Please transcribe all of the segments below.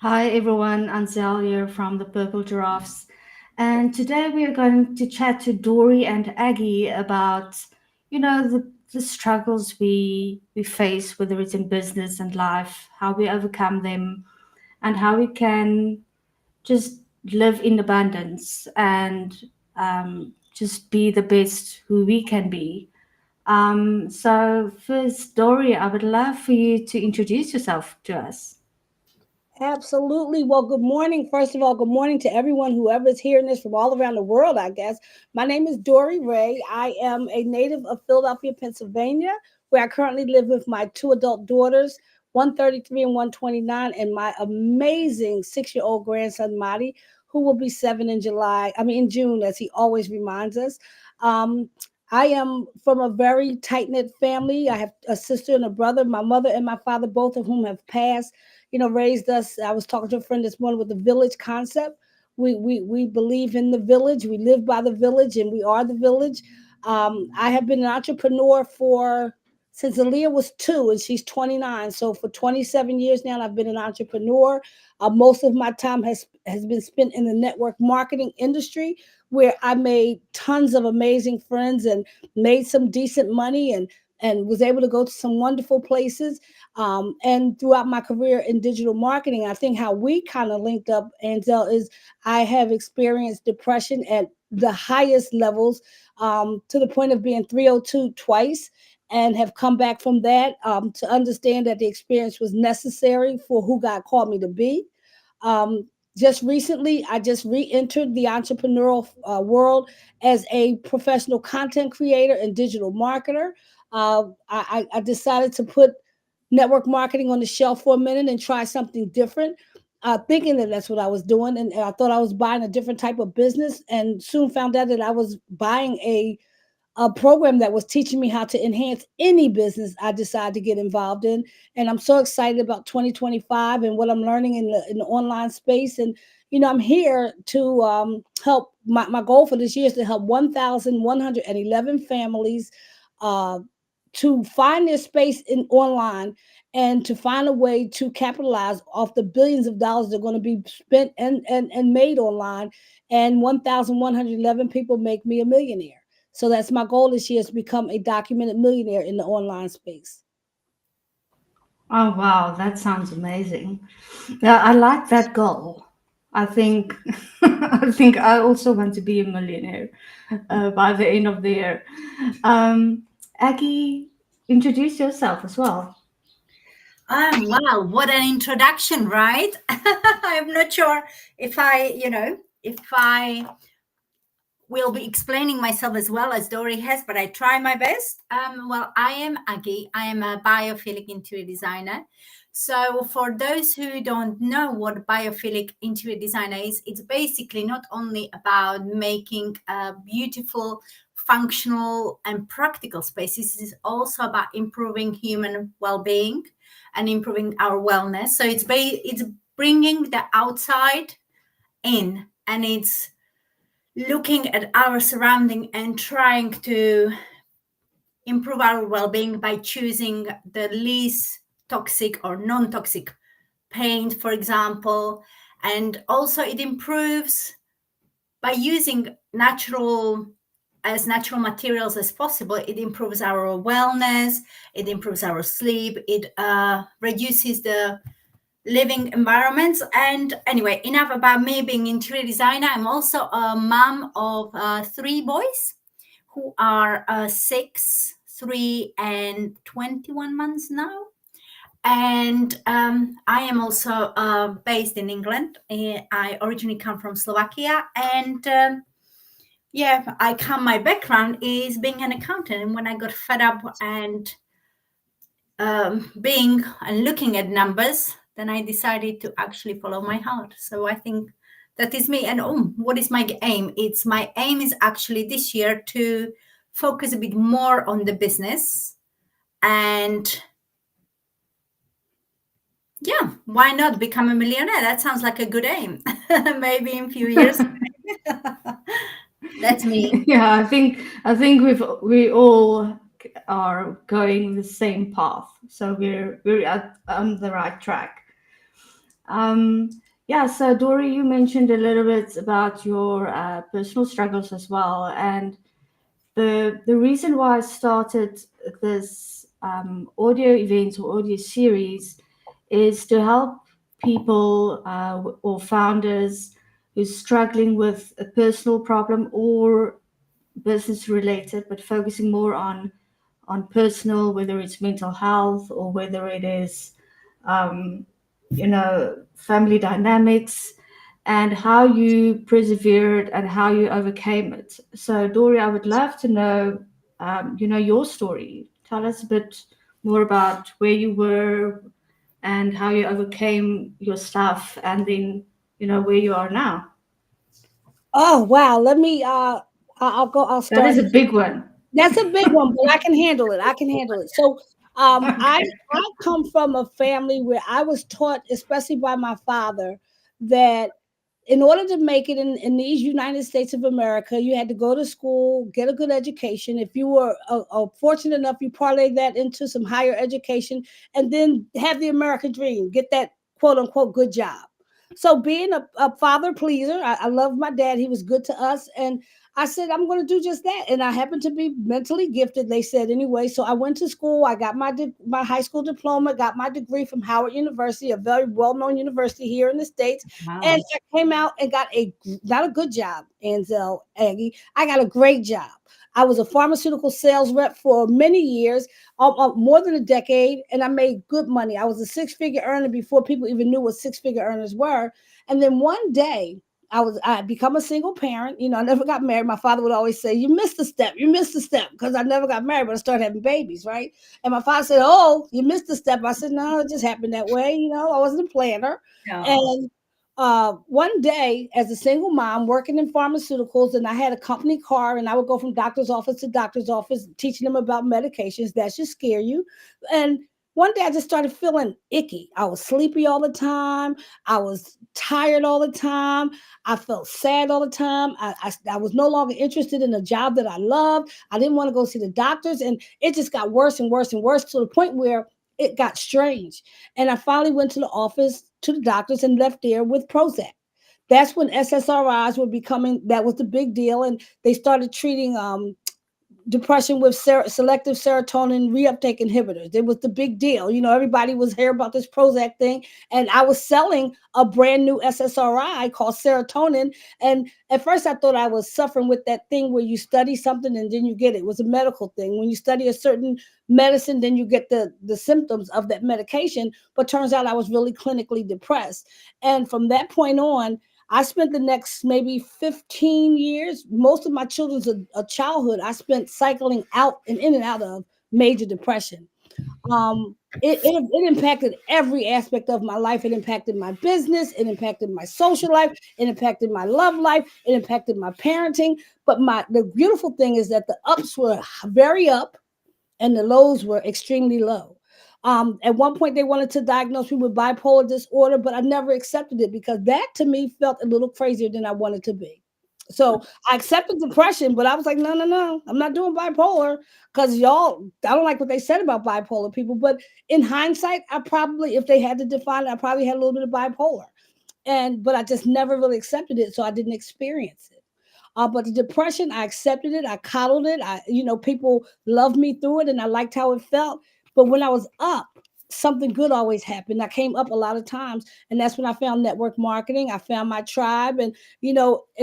Hi everyone, Ansel here from the Purple Giraffes. And today we are going to chat to Dori and Aggie about, the struggles we face, whether it's in business and life, how we overcome them, and how we can just live in abundance and just be the best who we can be. So first, Dori, I would love for you to introduce yourself to us. Absolutely. Well, good morning. First of all, good morning to everyone, whoever's hearing this from all around the world, I guess. My name is Dori Ray. I am a native of Philadelphia, Pennsylvania, where I currently live with my two adult daughters, 133 and 129, and my amazing 6 year old grandson, Madi, who will be 7 in June, as he always reminds us. Um, I am from a very tight knit family. I have a sister and a brother. My mother and my father, both of whom have passed, raised us. I was talking to a friend this morning with the village concept. We believe in the village. We live by the village, and we are the village. I have been an entrepreneur for since Aaliyah was 2 and she's 29. So for 27 years now, I've been an entrepreneur. Most of my time has been spent in the network marketing industry, where I made tons of amazing friends and made some decent money and was able to go to some wonderful places. And throughout my career in digital marketing, I think how we kind of linked up, Ansel, is I have experienced depression at the highest levels, to the point of being 302 twice, and have come back from that, to understand that the experience was necessary for who God called me to be. Um, just recently, I just re entered the entrepreneurial world as a professional content creator and digital marketer. I decided to put network marketing on the shelf for a minute and try something different, thinking that that's what I was doing. And I thought I was buying a different type of business, and soon found out that I was buying a program that was teaching me how to enhance any business I decide to get involved in. And I'm so excited about 2025 and what I'm learning in the online space. And, I'm here to help. My goal for this year is to help 1,111 families uh, to find their space in online, and to find a way to capitalize off the billions of dollars that are going to be spent and made online. And 1,111 people make me a millionaire. So that's my goal this year, is to become a documented millionaire in the online space. Oh wow, that sounds amazing. Yeah, I like that goal. I think I think I also want to be a millionaire by the end of the year. Aggie, introduce yourself as well. Wow, what an introduction, right? I'm not sure if I will be explaining myself as well as Dory has, but I try my best. Well, I am Aggie. I am a biophilic interior designer. So, for those who don't know what biophilic interior designer is, it's basically not only about making beautiful, functional, and practical spaces, it's also about improving human well-being and improving our wellness. So it's bringing the outside in, and it's looking at our surrounding and trying to improve our well-being by choosing the least toxic or non-toxic paint, for example. And also it improves by using natural materials as possible. It improves our wellness, it improves our sleep, it reduces the living environments. And anyway, enough about me being interior designer. I'm also a mom of 3 boys who are 6, 3, and 21 months now. And I am also based in England. I originally come from Slovakia, and yeah, my background is being an accountant. And when I got fed up and being and looking at numbers, then I decided to actually follow my heart. So I think that is me. And what is my aim? My aim is actually this year to focus a bit more on the business. And yeah, why not become a millionaire? That sounds like a good aim. Maybe in a few years. That's me. Yeah, I think we all are going the same path, so we're at on the right track. Yeah, so Dori, you mentioned a little bit about your personal struggles as well, and the reason why I started this audio event or audio series is to help people or founders who's struggling with a personal problem or business related, but focusing more on personal, whether it's mental health or whether it is, um, family dynamics, and how you persevered and how you overcame it. So, Dory, I would love to know, your story. Tell us a bit more about where you were and how you overcame your stuff, and then, where you are now. Oh wow, let me I'll go, I'll That start is a here. big one. That's a big one, but I can handle it. I can handle it. So, Okay. I come from a family where I was taught, especially by my father, that in order to make it in these United States of America, you had to go to school, get a good education. If you were fortunate enough, you parlay that into some higher education, and then have the American dream, get that quote unquote good job. So, being a father pleaser, I love my dad. He was good to us, and I said, I'm going to do just that. And I happened to be mentally gifted, they said anyway. So I went to school. I got my high school diploma, got my degree from Howard University, a very well known university here in the States. And Wow. I came out and got not a good job, Ansel, Aggie. I got a great job. I was a pharmaceutical sales rep for many years, more than a decade, and I made good money. I was a six-figure earner before people even knew what six-figure earners were. And then one day, I had become a single parent. I never got married. My father would always say, "You missed a step. You missed a step," because I never got married, but I started having babies, right? And my father said, "Oh, you missed a step." I said, "No, it just happened that way. I wasn't a planner." Yeah. And one day, as a single mom working in pharmaceuticals, and I had a company car, and I would go from doctor's office to doctor's office, teaching them about medications that should scare you. And one day, I just started feeling icky. I was sleepy all the time. I was tired all the time. I felt sad all the time. I was no longer interested in a job that I loved. I didn't want to go see the doctors. And it just got worse and worse and worse to the point where it got strange. And I finally went to the office, to the doctors, and left there with Prozac. That's when SSRIs were becoming, that was the big deal. And they started treating depression with selective serotonin reuptake inhibitors. It was the big deal. Everybody was hearing about this Prozac thing. And I was selling a brand new SSRI called serotonin. And at first I thought I was suffering with that thing where you study something and then you get it. It was a medical thing. When you study a certain medicine, then you get the symptoms of that medication. But turns out I was really clinically depressed. And from that point on, I spent the next maybe 15 years, most of my children's childhood, I spent cycling out and in and out of major depression. It impacted every aspect of my life. It impacted my business. It impacted my social life. It impacted my love life. It impacted my parenting. But the beautiful thing is that the ups were very up and the lows were extremely low. At one point, they wanted to diagnose me with bipolar disorder, but I never accepted it because that to me felt a little crazier than I wanted to be. So I accepted depression, but I was like, no, no, no, I'm not doing bipolar because I don't like what they said about bipolar people. But in hindsight, I probably, if they had to define it, I probably had a little bit of bipolar. But I just never really accepted it, so I didn't experience it. But the depression, I accepted it. I coddled it. People loved me through it, and I liked how it felt. But when I was up, something good always happened. I came up a lot of times, and that's when I found network marketing. I found my tribe, and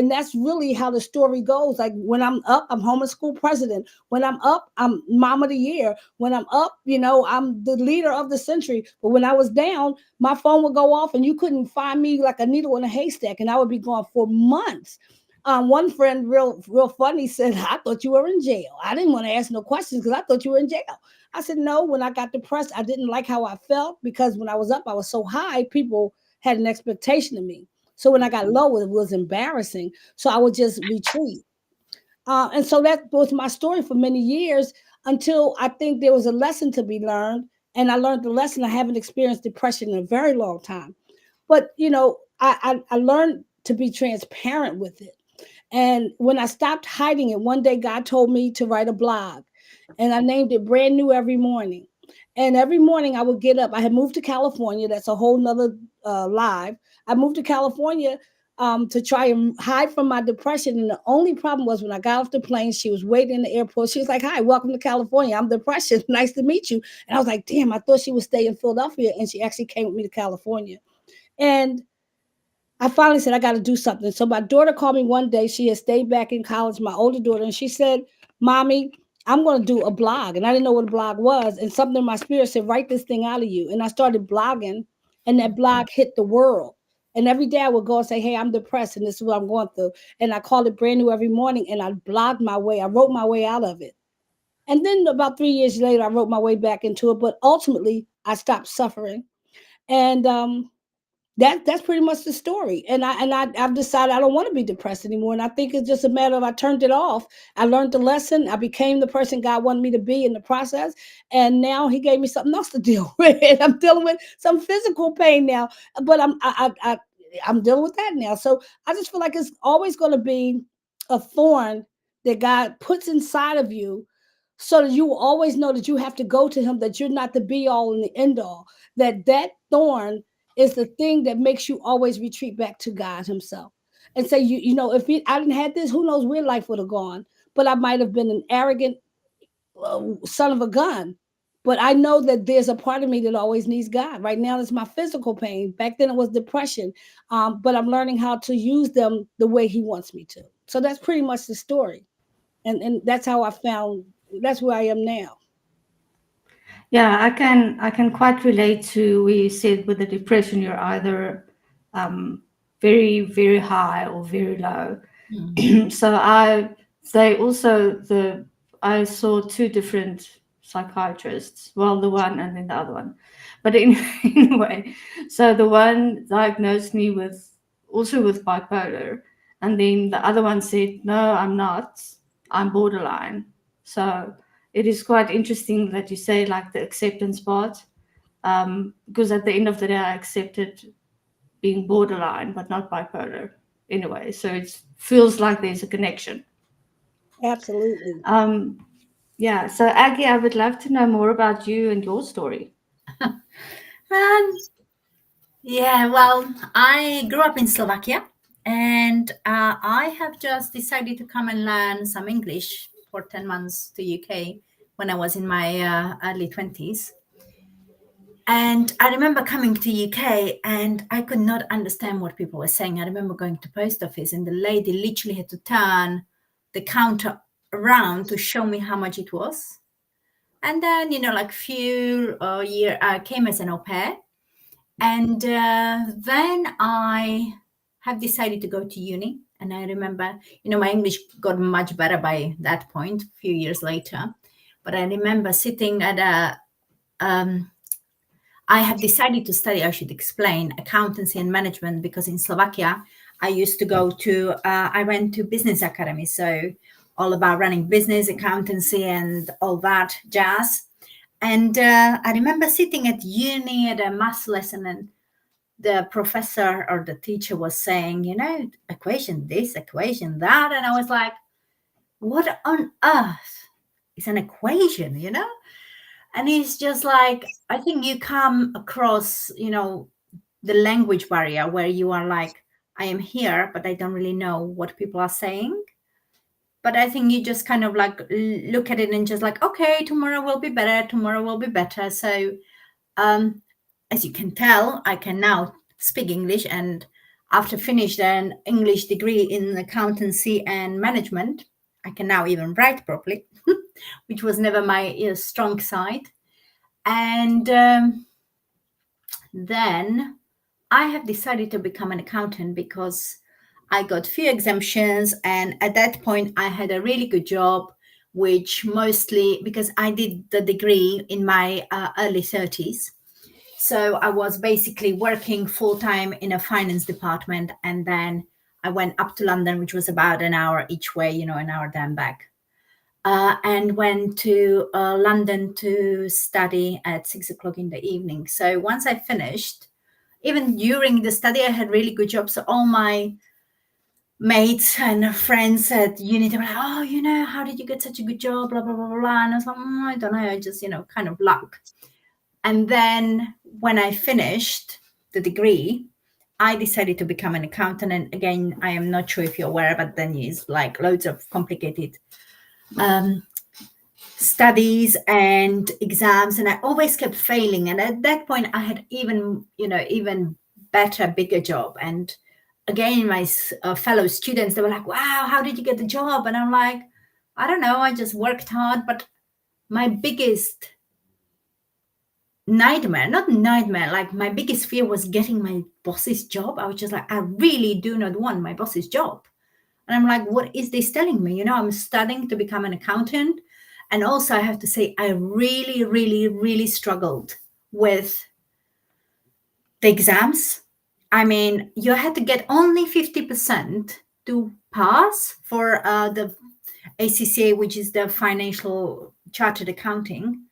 that's really how the story goes. Like when I'm up, I'm homeschool president. When I'm up, I'm mom of the year. When I'm up, I'm the leader of the century. But when I was down, my phone would go off, and you couldn't find me like a needle in a haystack, and I would be gone for months. One friend, real funny, said, "I thought you were in jail." I didn't want to ask no questions because I thought you were in jail. I said, "No." When I got depressed, I didn't like how I felt because when I was up, I was so high. People had an expectation of me. So when I got low, it was embarrassing. So I would just retreat. And so that was my story for many years until I think there was a lesson to be learned. And I learned the lesson. I haven't experienced depression in a very long time. But, I learned to be transparent with it. And when I stopped hiding it, one day God told me to write a blog, and I named it Brand New Every Morning. And every morning I would get up. I had moved to California. That's a whole nother live. I moved to California to try and hide from my depression. And the only problem was when I got off the plane, she was waiting in the airport. She was like, "Hi, welcome to California. I'm depression. Nice to meet you." And I was like, "Damn, I thought she would stay in Philadelphia." And she actually came with me to California. And I finally said, I got to do something. So my daughter called me one day. She had stayed back in college, my older daughter, and she said, "Mommy, I'm going to do a blog." And I didn't know what a blog was. And something in my spirit said, "Write this thing out of you." And I started blogging, and that blog hit the world. And every day I would go and say, "Hey, I'm depressed, and this is what I'm going through." And I called it brand new every morning, and I blogged my way. I wrote my way out of it. And then about 3 years later, I wrote my way back into it. But ultimately, I stopped suffering. And that's pretty much the story. I've decided I don't want to be depressed anymore. And I think it's just a matter of I turned it off. I learned the lesson. I became the person God wanted me to be in the process. And now He gave me something else to deal with. I'm dealing with some physical pain now, but I'm dealing with that now. So I just feel like it's always going to be a thorn that God puts inside of you, so that you will always know that you have to go to Him, that you're not the be all and the end all, that thorn is the thing that makes you always retreat back to God Himself and say, if I didn't have this, who knows where life would have gone. But I might have been an arrogant son of a gun. But I know that there's a part of me that always needs God. Right now, it's my physical pain. Back then, it was depression. But I'm learning how to use them the way He wants me to. So that's pretty much the story. And that's how I found, that's where I am now. Yeah, I can quite relate to where you said with the depression you're either very very high or very low. So I saw two different psychiatrists. Well, the one and then the other one. But anyway, so the one diagnosed me with bipolar, and then the other one said, "No, I'm not. I'm borderline." So it is quite interesting that you say like the acceptance part, because at the end of the day, I accepted being borderline, but not bipolar. Anyway, so it feels like there's a connection. Absolutely. Um, yeah. So Aggie, I would love to know more about you and your story. Um, yeah, well, I grew up in Slovakia, and I have just decided to come and learn some English for 10 months to UK when I was in my early 20s. And I remember coming to UK and I could not understand what people were saying. I remember going to post office and the lady literally had to turn the counter around to show me how much it was. And then, like few year, I came as an au pair. And then I have decided to go to uni. And I remember, my English got much better by that point, a few years later. But I remember sitting at I have decided to study, I should explain, accountancy and management, because in Slovakia, I used to go to, I went to business academy. So all about running business, accountancy, and all that jazz. And I remember sitting at uni at a math lesson, and the professor or the teacher was saying, equation this, equation that. And I was like, what on earth is an equation, And it's just like, I think you come across, the language barrier where you are like, I am here, but I don't really know what people are saying. But I think you just kind of like look at it and just like, okay, tomorrow will be better. Tomorrow will be better. So as you can tell, I can now speak English. And after finished an English degree in accountancy and management, I can now even write properly, which was never my strong side. And then I have decided to become an accountant because I got few exemptions. And at that point, I had a really good job, which mostly because I did the degree in my early 30s. So I was basically working full time in a finance department. And then I went up to London, which was about an hour each way, an hour then back. And went to London to study at 6 o'clock in the evening. So once I finished, even during the study, I had really good jobs. So all my mates and friends at uni, they were like, oh, how did you get such a good job? Blah, blah, blah, blah. And I was like, I don't know, just, kind of luck. And then when I finished the degree, I decided to become an accountant. And again, I am not sure if you're aware, but then it's like loads of complicated studies and exams, and I always kept failing. And at that point, I had even better, bigger job. And again, my fellow students, they were like, "Wow, how did you get the job?" And I'm like, "I don't know. I just worked hard." But my biggest nightmare, not nightmare, like my biggest fear was getting my boss's job. I was just like, I really do not want my boss's job. And I'm like, what is this telling me? I'm studying to become an accountant. And also, I have to say, I really, really, really struggled with the exams. I mean, you had to get only 50% to pass for the ACCA, which is the Financial Chartered Accounting.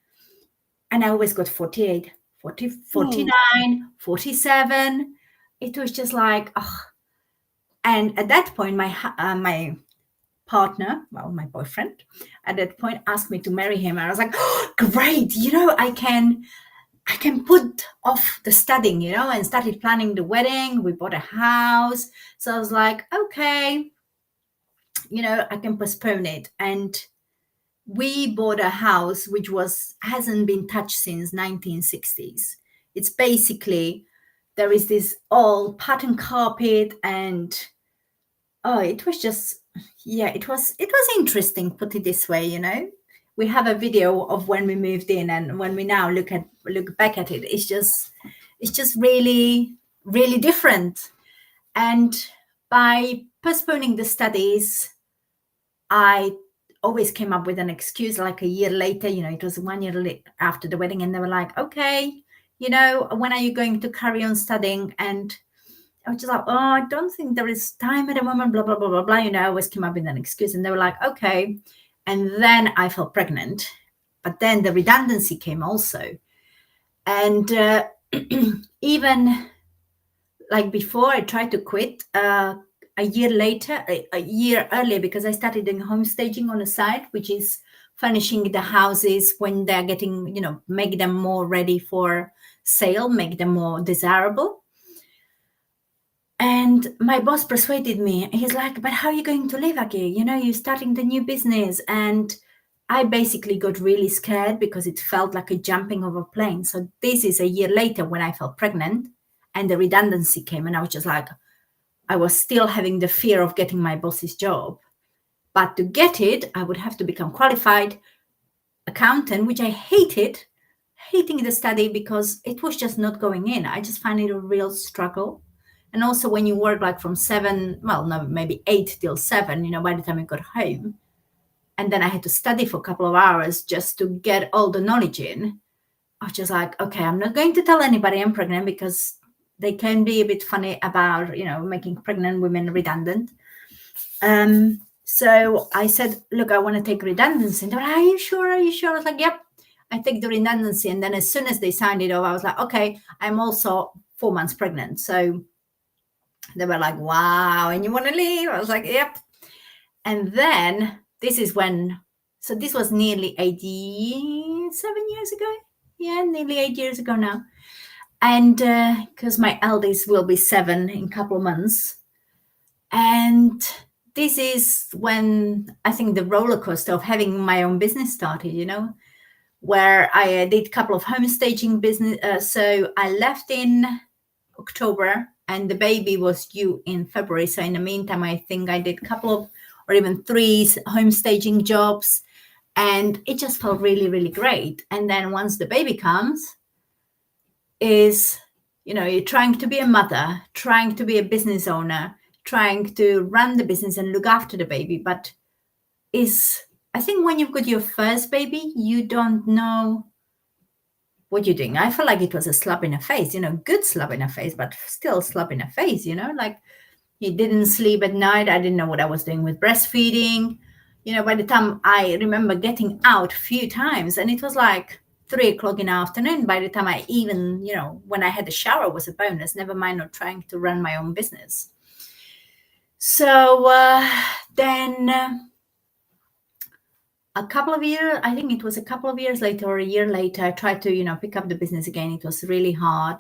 And I always got 48, 40, 49, 47. It was just like, oh. And at that point, my partner, well, my boyfriend, at that point asked me to marry him. And I was like, oh, great, I can put off the studying, and started planning the wedding. We bought a house. So I was like, okay, I can postpone it. And we bought a house which hasn't been touched since 1960s. It's basically, there is this old pattern carpet, and it was just, it was interesting, put it this way. We have a video of when we moved in, and when we now look back at it, it's just really, really different. And by postponing the studies, I always came up with an excuse, like a year later. It was 1 year after the wedding, and they were like, okay, when are you going to carry on studying? And I was just like, oh, I don't think there is time at the moment, blah, blah, blah, blah, blah. I always came up with an excuse. And they were like, okay. And then I fell pregnant. But then the redundancy came also. And even like before, I tried to quit a year later, a year earlier, because I started doing home staging on the side, which is furnishing the houses when they're getting, make them more ready for sale, make them more desirable. And my boss persuaded me. He's like, but how are you going to live, Aggie? You're starting the new business. And I basically got really scared because it felt like a jumping of a plane. So this is a year later when I fell pregnant and the redundancy came. And I was just like, I was still having the fear of getting my boss's job. But to get it, I would have to become qualified accountant, which I hating the study because it was just not going in. I just find it a real struggle. And also when you work like from 7, well, no, maybe 8 till 7, by the time I got home, and then I had to study for a couple of hours just to get all the knowledge in, I was just like, okay, I'm not going to tell anybody I'm pregnant because they can be a bit funny about, making pregnant women redundant. So I said, look, I want to take redundancy. And they were like, are you sure? Are you sure? I was like, yep, I take the redundancy. And then as soon as they signed it off, I was like, okay, I'm also 4 months pregnant. So they were like, wow, and you want to leave? I was like, yep. And then this is when, so this was nearly 87 years ago. Yeah, nearly 8 years ago now. And because my eldest will be 7 in a couple of months. And this is when I think the roller coaster of having my own business started, where I did a couple of home staging business. So I left in October and the baby was due in February. So in the meantime, I think I did a couple of, or even 3 home staging jobs. And it just felt really, really great. And then once the baby comes, you're trying to be a mother, trying to be a business owner, trying to run the business and look after the baby. But I think when you've got your first baby, you don't know what you're doing. I felt like it was a slap in the face, good slap in the face, but still slap in the face, like he didn't sleep at night. I didn't know what I was doing with breastfeeding. By the time I remember getting out a few times, and it was like 3 o'clock in the afternoon. By the time I even, when I had a shower was a bonus, never mind not trying to run my own business. So then a couple of years, I think it was a couple of years later or a year later, I tried to, pick up the business again. It was really hard.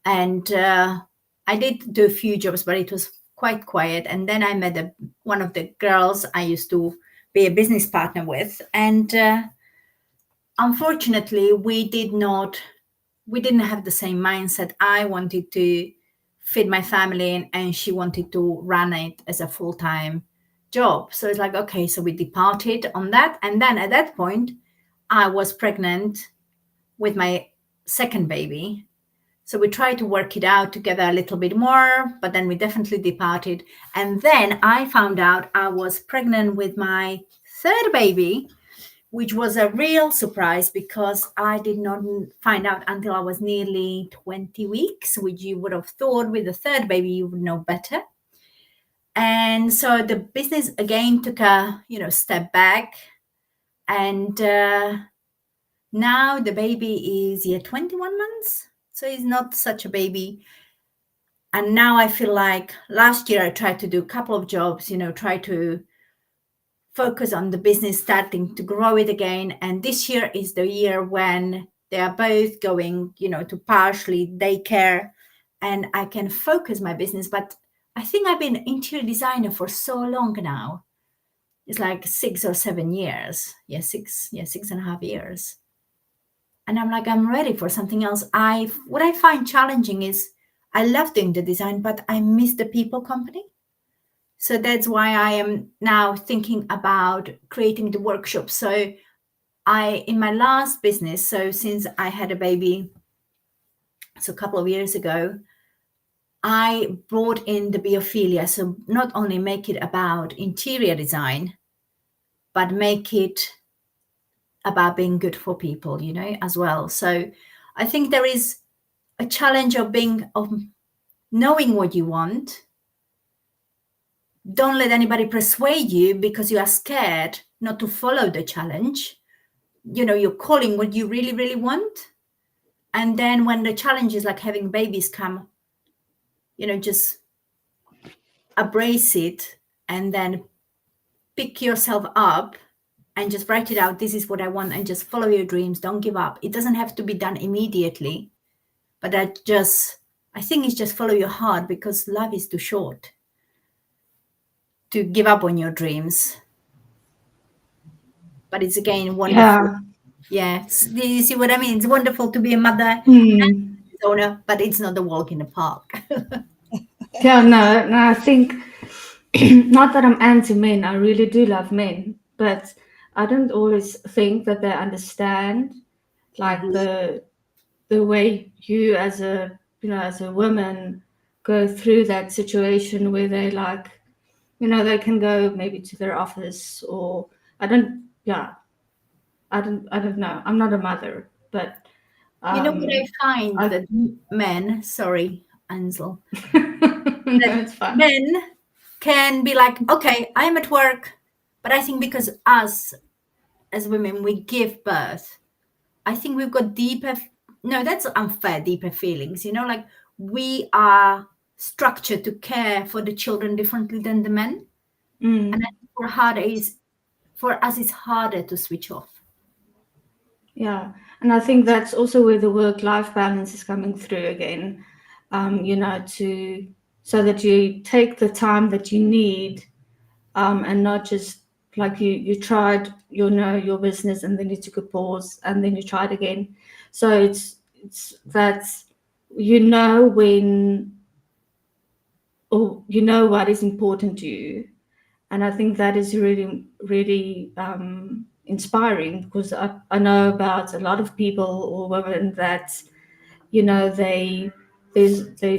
And I did do a few jobs, but it was quite quiet. And then I met one of the girls I used to be a business partner with. And unfortunately, we didn't have the same mindset. I wanted to feed my family, and she wanted to run it as a full-time job. So it's like, okay, so we departed on that. And then at that point, I was pregnant with my second baby. So we tried to work it out together a little bit more, but then we definitely departed. And then I found out I was pregnant with my third baby, which was a real surprise because I did not find out until I was nearly 20 weeks, which you would have thought with the third baby you would know better. And so the business again took a step back, and now the baby is 21 months, so he's not such a baby. And now I feel like last year I tried to do a couple of jobs, try to focus on the business, starting to grow it again. And this year is the year when they are both going, to partially daycare, and I can focus my business. But I think I've been interior designer for so long now. It's like 6 or 7 years. 6.5 years. And I'm like, I'm ready for something else. What I find challenging is I love doing the design, but I miss the people company. So that's why I am now thinking about creating the workshop. So in my last business, so since I had a baby, so a couple of years ago, I brought in the biophilia. So not only make it about interior design, but make it about being good for people, as well. So I think there is a challenge of knowing what you want. Don't let anybody persuade you because you are scared not to follow the challenge. You're calling what you really, really want. And then when the challenge is like having babies come, just embrace it and then pick yourself up and just write it out. This is what I want, and just follow your dreams. Don't give up. It doesn't have to be done immediately, but I think it's just follow your heart, because life is too short to give up on your dreams. But it's again wonderful. Yeah. You see what I mean? It's wonderful to be a mother and owner, but it's not a walk in the park. No, I think not that I'm anti men. I really do love men, but I don't always think that they understand like the way you as a woman go through that situation where they like, they can go maybe to their office, or I don't know. I'm not a mother, but You know what I find that men, sorry, Ansel, no, it's fine. men can be like, okay, I'm at work, but I think because us as women, we give birth, I think we've got that's unfair, deeper feelings, like we are structured to care for the children differently than the men. And I think for us, it's harder to switch off. Yeah, and I think that's also where the work-life balance is coming through again. So that you take the time that you need, and not just like you tried your business and then you took a pause and then you tried again. So it's that's when, or what is important to you, and I think that is really, really inspiring, because I know about a lot of people or women that they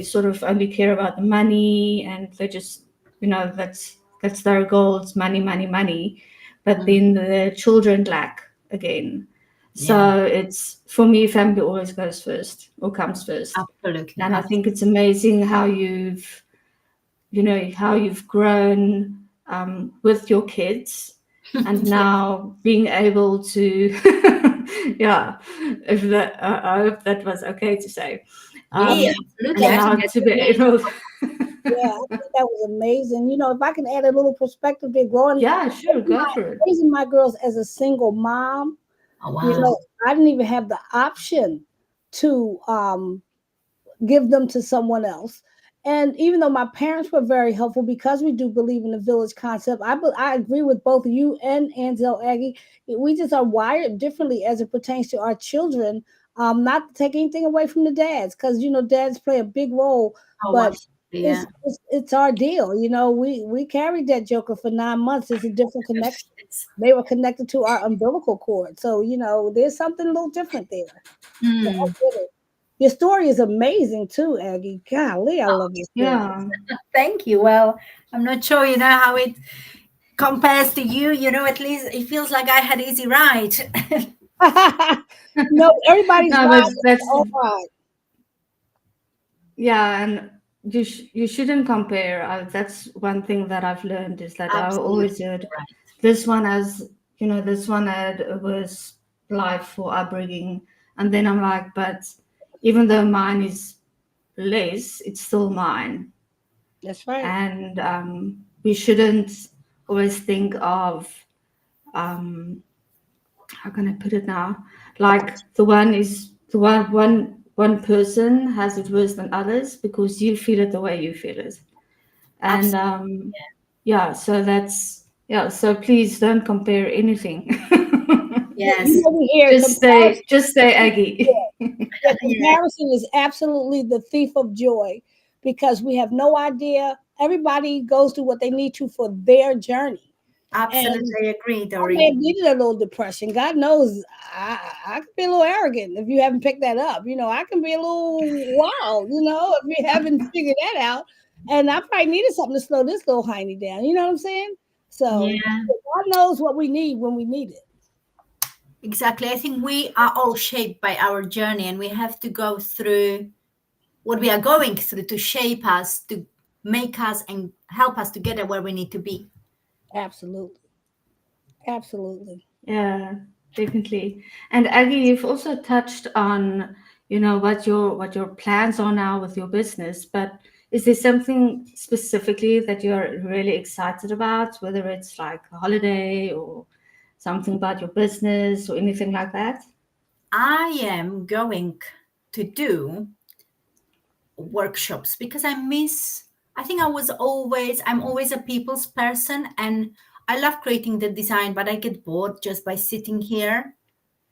sort of only care about the money, and they just that's their goals, money, money, money, but then the children lack again. So it's, for me, family always goes first, or comes first. Absolutely. And I think it's amazing how you've grown with your kids, and now being able to yeah, if that I hope that was okay to say. Absolutely. And now to be able Yeah, I think that was amazing. If I can add a little perspective to Yeah, sure, go for it. raising my girls as a single mom, Oh, you wow. know, I didn't even have the option to give them to someone else. And even though my parents were very helpful, because we do believe in the village concept, I agree with both you and Ansel Aggie. We just are wired differently as it pertains to our children. Not to take anything away from the dads, because dads play a big role, Oh, but absolutely. it's Yeah. it's our deal. We carried that joker for 9 months. It's a different connection. It's, They were connected to our umbilical cord, so there's something a little different there. So I mm. get it. Your story is amazing too, Aggie. Golly, I love your story. Yeah. Thank you. Well, I'm not sure, how it compares to you. At least it feels like I had easy ride. No, everybody's No, ride but is that's their own ride. yeah, and you shouldn't compare. That's one thing that I've learned is that I Absolutely always heard right. this one as this one had a worse life for upbringing, and then I'm like, but even though mine is less, it's still mine, That's right. and we shouldn't always think of um, how can I put it now? Like the one is the one person has it worse than others because you feel it the way you feel it. And Absolutely. yeah, so that's yeah, so please don't compare anything. Yeah, Yes. we hear comparison. Just stay Aggie. Yeah, Yeah. comparison is absolutely the thief of joy because we have no idea. Everybody goes through what they need to for their journey. And Absolutely agree, I may Dori. have needed a little depression. God knows I can be a little arrogant if you haven't picked that up. I can be a little wild, if you haven't figured that out. And I probably needed something to slow this little hiney down. You know what I'm saying? So Yeah, God knows what we need when we need it. exactly. I think we are all shaped by our journey, and we have to go through what we are going through to shape us, to make us, and help us to get where we need to be. Absolutely. Absolutely. Yeah, definitely. And Aggie, you've also touched on, what your plans are now with your business, but is there something specifically that you're really excited about, whether it's like a holiday or something about your business or anything like that? I am going to do workshops because I think I'm always a people's person, and I love creating the design, but I get bored just by sitting here,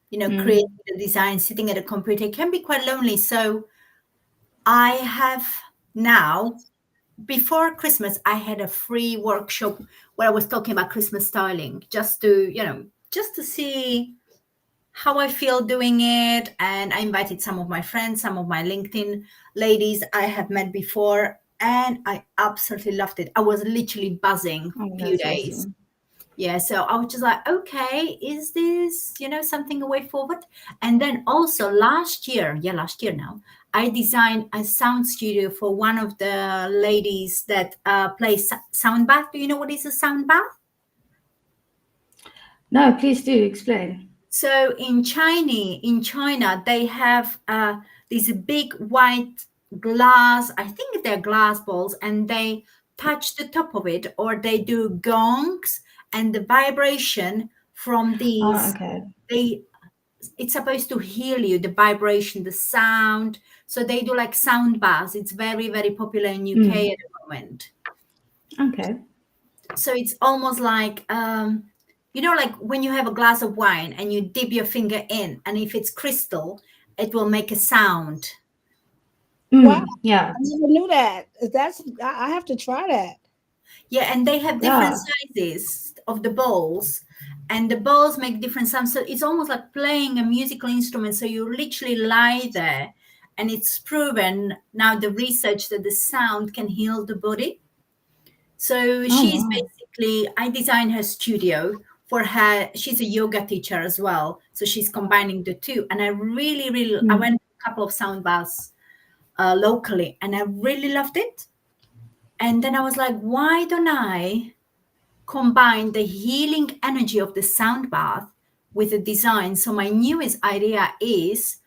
creating Mm. the design, sitting at a computer. It can be quite lonely. So I have now, before Christmas, I had a free workshop where I was talking about Christmas styling, just to see how I feel doing it. And I invited some of my friends, some of my LinkedIn ladies I have met before, and I absolutely loved it. I was literally buzzing Oh, a few that's days. awesome. Yeah, so I was just like, okay, is this, something a way forward? And then also last year now, I designed a sound studio for one of the ladies that plays sound bath. Do you know what is a sound bath? No, please do explain. So in China, they have these big white glass. I think they're glass balls, and they touch the top of it, or they do gongs, and the vibration from Oh, these, okay. they it's supposed to heal you. The vibration, the sound. So they do like sound baths. It's very very popular in UK Mm. at the moment. Okay. So it's almost like like when you have a glass of wine and you dip your finger in, and if it's crystal, it will make a sound. Wow. Mm. Yeah. I never knew that. I have to try that. Yeah, and they have different Yeah. sizes of the bowls, and the bowls make different sounds. So it's almost like playing a musical instrument. So you literally lie there, and it's proven now, the research, that the sound can heal the body. So Oh, she's wow. basically, I designed her studio for her. She's a yoga teacher as well. So she's combining the two. And I Mm. went to a couple of sound baths locally, and I really loved it. And then I was like, why don't I combine the healing energy of the sound bath with the design? So my newest idea is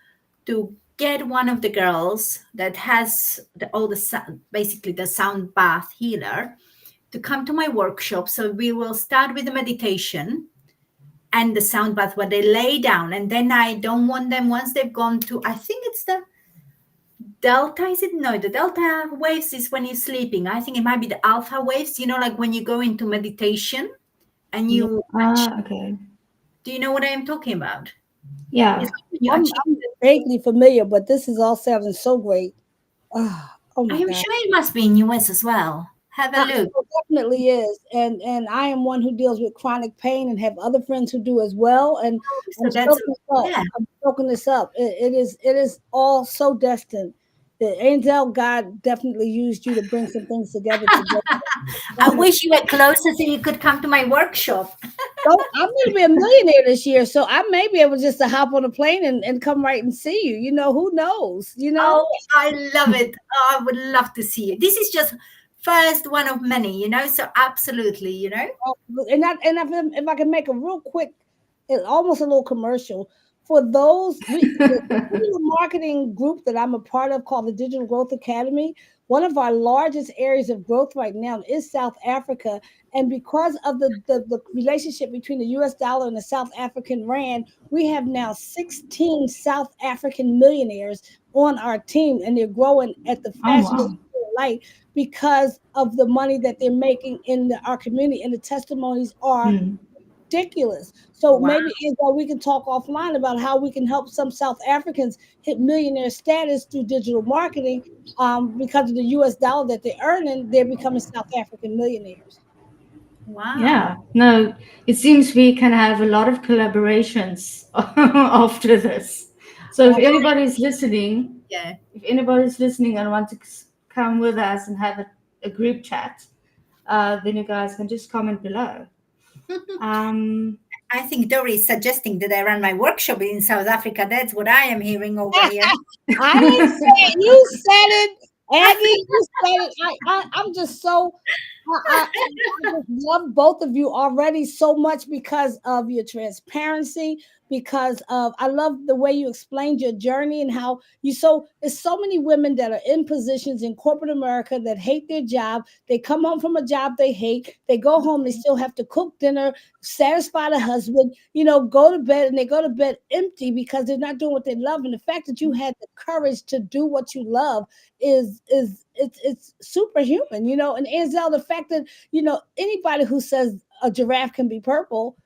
to get one of the girls that has all the sound, basically the sound bath healer, to come to my workshop. So we will start with the meditation and the sound bath where they lay down, and then I don't want them, once they've gone to, I think it's the delta, is it? No, the delta waves is when you're sleeping. I think it might be the alpha waves, like when you go into meditation and No, you Ah, achieve. okay. Do you know what I am talking about? It's Yeah. like when you I'm achieve. vaguely familiar, but this is all sounding so great. Oh I my am God. sure it must be in US as well. Have a look. So definitely is, and I am one who deals with chronic pain and have other friends who do as well. And So I'm that's, soaking this up. yeah. I'm soaking this up. It is all so destined. The angel God definitely used you to bring some things together today. I Promise. wish you were closer so you could come to my workshop. So I'm going to be a millionaire this year, so I may be able just to hop on a plane and come right and see you. Who knows? Oh, I love it. Oh, I would love to see you. This is just first one of many, so absolutely. Oh, and if I can make a real quick, almost a little commercial for those the digital marketing group that I'm a part of called the Digital Growth Academy. One of our largest areas of growth right now is South Africa, and because of the relationship between the U.S. dollar and the South African rand, we have now 16 South African millionaires on our team, and they're growing at the Oh, fastest wow. light because of the money that they're making in our community, and the testimonies are Mm. ridiculous. So Wow. maybe Isabel, we can talk offline about how we can help some South Africans hit millionaire status through digital marketing. Because of the U.S. dollar that they're earning, they're becoming South African millionaires. Wow. Yeah. No, it seems we can have a lot of collaborations after this. So if anybody's listening, Yeah. and want to come with us and have a group chat, then you guys can just comment below. Um, I think Dori is suggesting that I run my workshop in South Africa. That's what I am hearing over here. I didn't say it. You said it, Aggie. You said it. I'm just so I just love both of you already so much because of your transparency. Because of I love the way you explained your journey and how there's so many women that are in positions in corporate America that hate their job. They come home from a job they hate. They go home, they still have to cook dinner, satisfy the husband, go to bed, and they go to bed empty because they're not doing what they love. And the fact that you had the courage to do what you love it's superhuman, and Ansel, the fact that anybody who says a giraffe can be purple,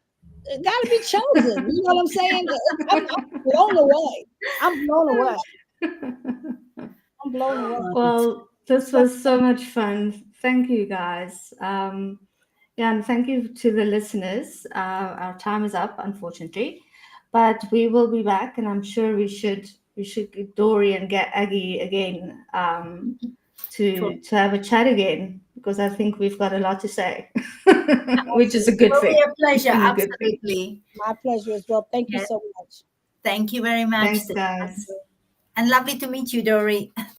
it got to be chosen. You know what I'm saying? I'm blown away. I'm blown away. I'm blown away. well, this was so much fun. Thank you, guys. Yeah, and thank you to the listeners. Our time is up, unfortunately, but we will be back, and I'm sure we should get Dory and get Aggie again, Cool. to have a chat again, because I think we've got a lot to say, which is a It good will be thing. a pleasure. And a good thing. Absolutely. My pleasure as well. Thank you Yeah. so much. Thank you very much. Thanks, guys. And lovely to meet you, Dori.